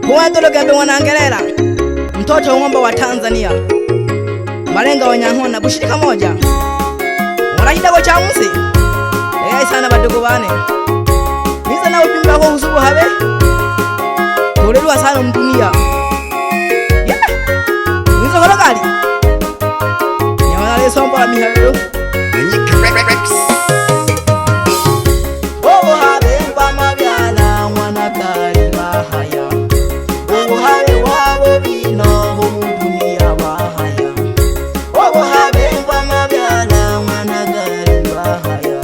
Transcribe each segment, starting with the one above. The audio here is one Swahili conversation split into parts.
Huwendo Lugembe Mwanangelela, mtoto wa ng'ombe wa Tanzania, Malenga wa Nyanhona bushirika moja mwanahida kwa chamusi egai sana badogo bane niza na ujumbe wako husubu habe tulelwa sana mdunia niza kola gali nyamana le sombo la mihalo obo habe kwa mabyala mwana kali bahaya obo habe wabo bino mdunia bahaya obo habe kwa mabyala mwana kali bahaya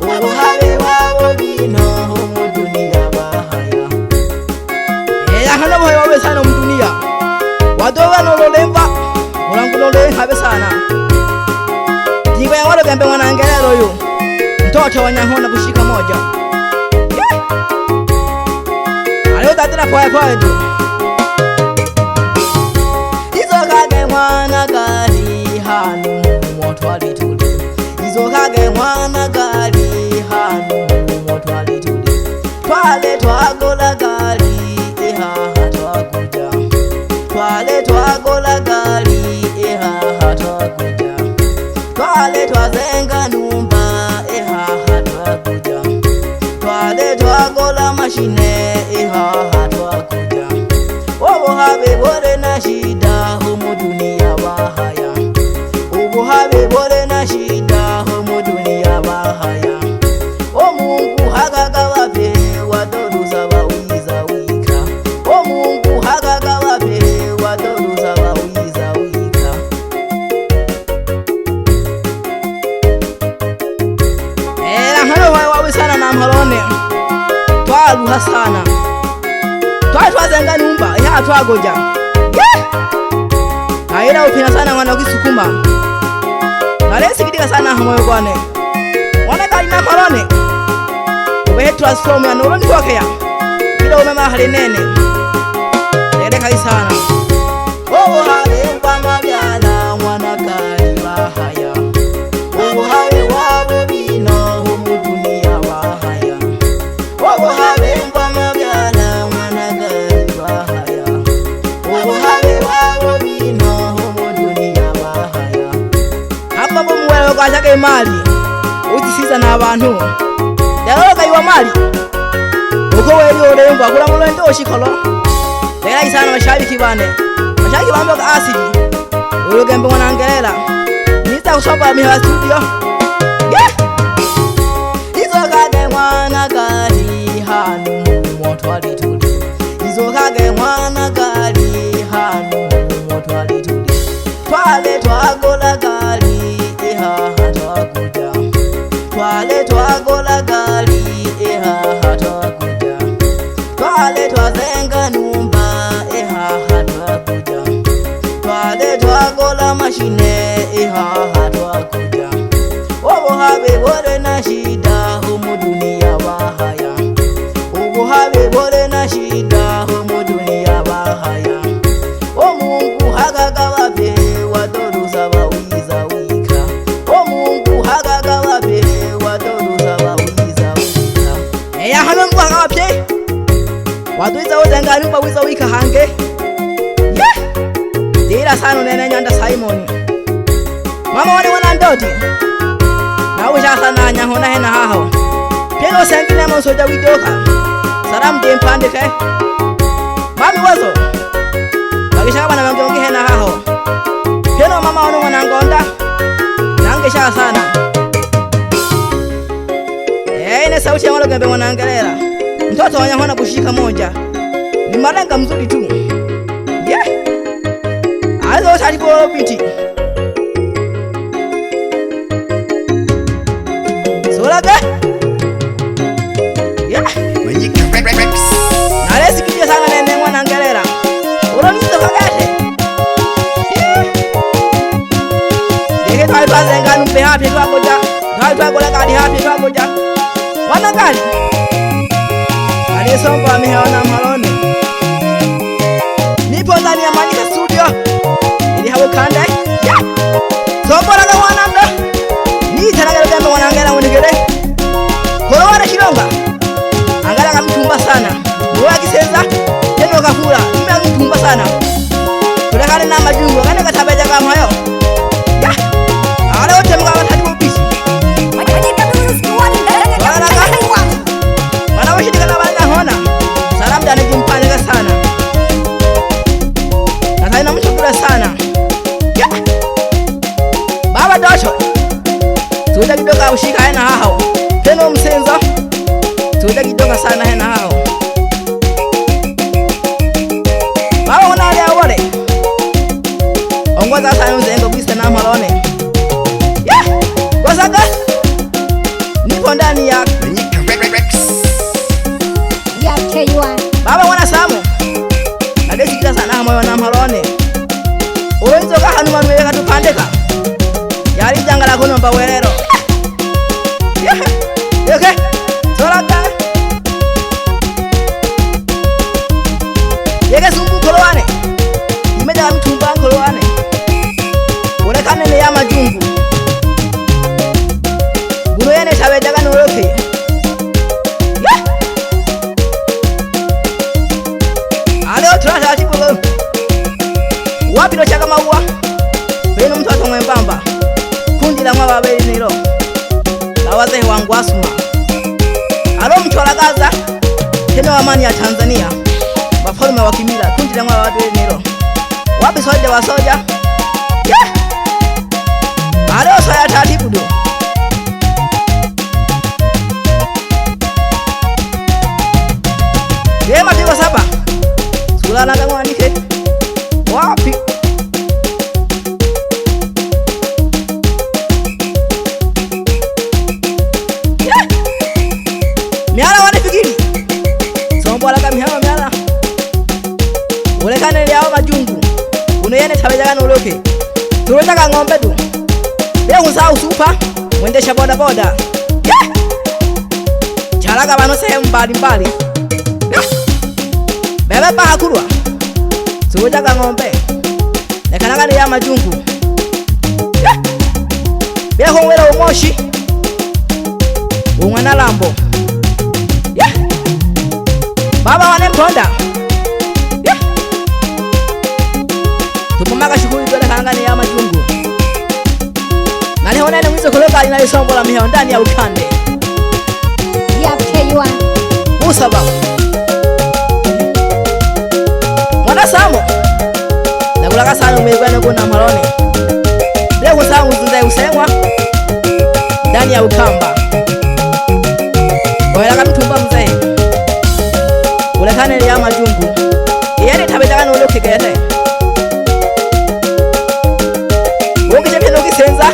obo habe wabo bino mdunia bahaya hano boyo wawe sana mdunia wadowa nololemba ulangulole habe sana jigo ya wale Lugembe Mwanangelela yo mtoto wa Nyanhona bushika moja alio tatira poe poe tu izo kage mwana gali hanu motwali tuli izo kage mwana gali hanu motwali tuli twale twagola gali twakuja twale twagola gali twakuja twale twazenga numba twakuja twale twagola mashine twakuja obo habe bore na shida humu dunia bahaya obo habe bore na shida humu dunia bahaya o Mungu hagaga wape wadoruza bawiza wika o Mungu hagaga wape wadoruza bawiza wika hano wawe sana na mhalone twaluha sana twazenga numba twagoja aira upina sana mwana ukisukuma nalesikitika sana moyo kwane mwana kali na mhalone ubehe transform ya nolo ndokea kila umema hali nene lele kai sana obo habe kwa mabyala mwana kali bahaya obo habe wabo bino humu dunia bahaya obo habe kwa mabyala mwana kali bahaya obo habe wabo bino humu dunia bahaya hapa bomwele kwa chake mali utisiza na abantu yalo kaiwa mali uko weli olemba kula mulendo oshikolo lera isana mashabiki bane mashabiki bambo ka asili Lugembe Mwanangelela nita kusopa miha studio izo kage mwana kali hanu motwali tuli izo kage mwana kali hanu motwali tuli twale twagola gali twakuja twale twagola gali twakuja twale twazenga numba twakuja twale twagola mashine twakuja obo habe bore na shida humu dunia bahaya obo habe bore na shida humu dunia bahaya o Mungu hagaga wape wadoruza bawiza wika o Mungu hagaga wape wadoruza bawiza wika hano mbu hagaga wape wadoruza wazenga numba wiza wika hange dira sana nene Nyanda Simon mama wale wana ndoti na usha sana Nyanhona hena haho pelo sengine mo soja widoka salam de mpandike mami wazo bakisha bana bangongi hena haho pelo mama wano Mwanangonda nangesha sana ine sauti ya Lugembe Mwanangelela mtoto wa Nyanhona bushika moja ni Malenga mzuri tu azo tali kwa biti solaga nalesikitia sana nene Mwanangelela uronizo kagate deke twazenga numbe hapi twagoja twagola kali hapi twagoja wana kali alisomba ameona malone nipo ndani ya Manika studio ili hawe kanda sombora la wanamda ni tena Lugembe Mwanangelela munigere koro wana shilonga angala kamitumba sana Wewe kisenza tena kafura mimi mtumba sana tulekane na majungu kana katabeja kama hayo ya ale wote mkawa tatu kubisi wana washidi kana bana hona salamu dani jimpane sana na kaina mshukuru sana ya baba dosho tuja kidoka ushika hena hao tena msenza tuja kidoka sana hena hao baba unale awole ongoza sana mzengo bise na malone ya kwa saka nipo ndani ya baba wana samu nadesi kila sana moyo na malone uwenzo ka hanuma nweka tupandeka yali jangala kono mba werero okay solaka yeke sumbu kolowane imeja mtumba kolowane olekane ne ya majungu guno yene tabejaga noloke ale otrata atibolo wapiro chaka maua beno mtu atomwe mbamba kundi la mwa babeli nilo la wazee wangu asuma alo mchwalagaza tena wa amani ya Tanzania wafalme wa kimila kundi la mwa babeli nilo wapi soja wa soja alo soya tatibu do yema tiwa saba sulala kama nike wapi miala wale fikiri sombo la kamihama miala ulekane lya majungu unayene tabejaga noloke tulotaka ng'ombe tu leo usahau supa mwendesha boda boda chalaga bano sehemu mbalimbali bebe pahakulwa tulotaka ng'ombe lekanaga lya majungu beho wera umoshi umwana lambo baba wane mponda tupumaka shughuli dole kangani ya majungu naliho nene mwizo kuloka inalisombo la miheo ndani ya ukande usaba mwana samo nakulaka sana umegwane kuna malone leo samu zunzai usengwa ndani ya ukamba oelaka mtumba mzee ulekane lya majungu yene tabejaga noloke gete ukije pino kisenza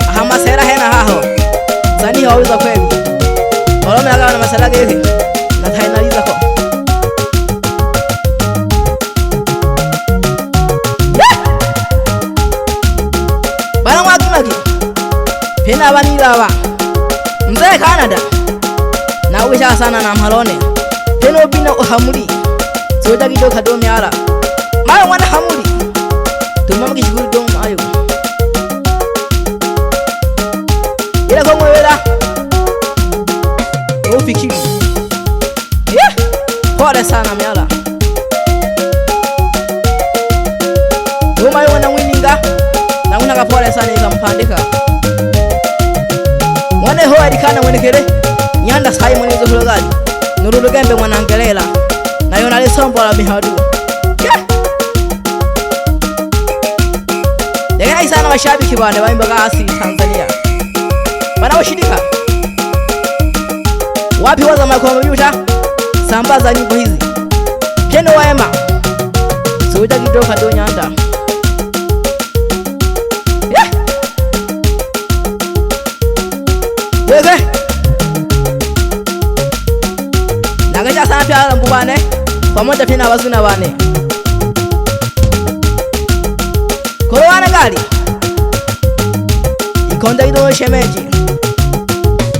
ahamasera hena haho zani hauza kweli olome laga na masala gete na tainaliza ko bana mwagimagi pena banilaba mzee Canada na uwisha sana na malone teno bina ohamuri soja gido kadomi ala mayo mwana hamuri tumama kishukuru dong ayo ila kwa mwela ufikiri pole sana miala umayo wana mwininga na unaka pole sana ika mpandika mwane hoa erikana mwenekele nyanda sahi mwenezo hulogali nurulugembe mwanangelela na yona lisombo la mihadu Legai sana mashabiki bane waimbaga asili Tanzania wanaoshirika wapi waza makompyuta sambaza nyimbo hizi keno waema soja kidoka do nyanda wewe nagaja sana pia mbubane pamoja pia na wazuna bane korowana gali ikonda kidogo shemeji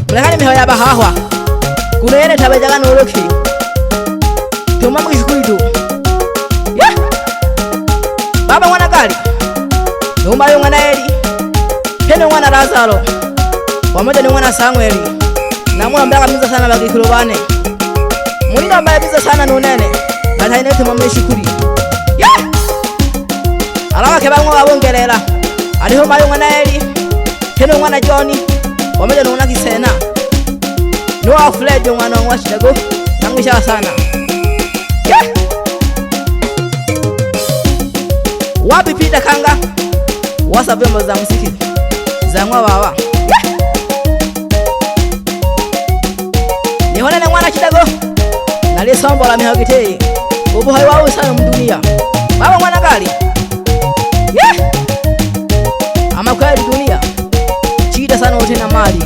mulekani miho yaba hahwa kuno yene tabejaga noloki tumama kishukuridu baba mwana gali numayo mwana Eli pene mwana Lazaro pamoja ni mwana Samueli na mwana mbaka miza sana bagikilo bane mulina Niko mbabiza sana nunene Nataine tumame shukuri Alawa kebango wabongerera Aliho mayo mwana Eli Keno mwana Johnny Wameja nuna kisena Noa Fred mwana mwashidago Tangisha sana Wapi Peter Kanga Wasa vyombo za muziki za mwa wawa Nihone na mwana Kidago Nali sombo la mihagitei Ubu hai wawu sana mdunia Baba mwana gali Ama kweli dunia Chida sana wote na mali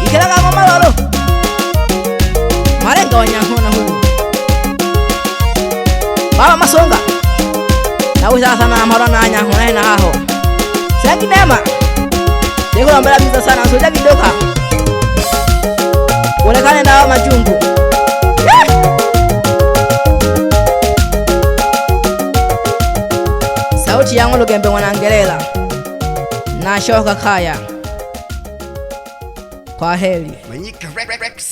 Ikilanga mama lolo Marenga wanyahona hulu Baba Masonga Na wisa sana marana anyahona na haho Sengi nema Deko la mbela biza sana Soja kidoka Ulekane na wa majungu Sauti yangu lugembe mwanangelela Na shoka kaya Kwa heli Manyika Rex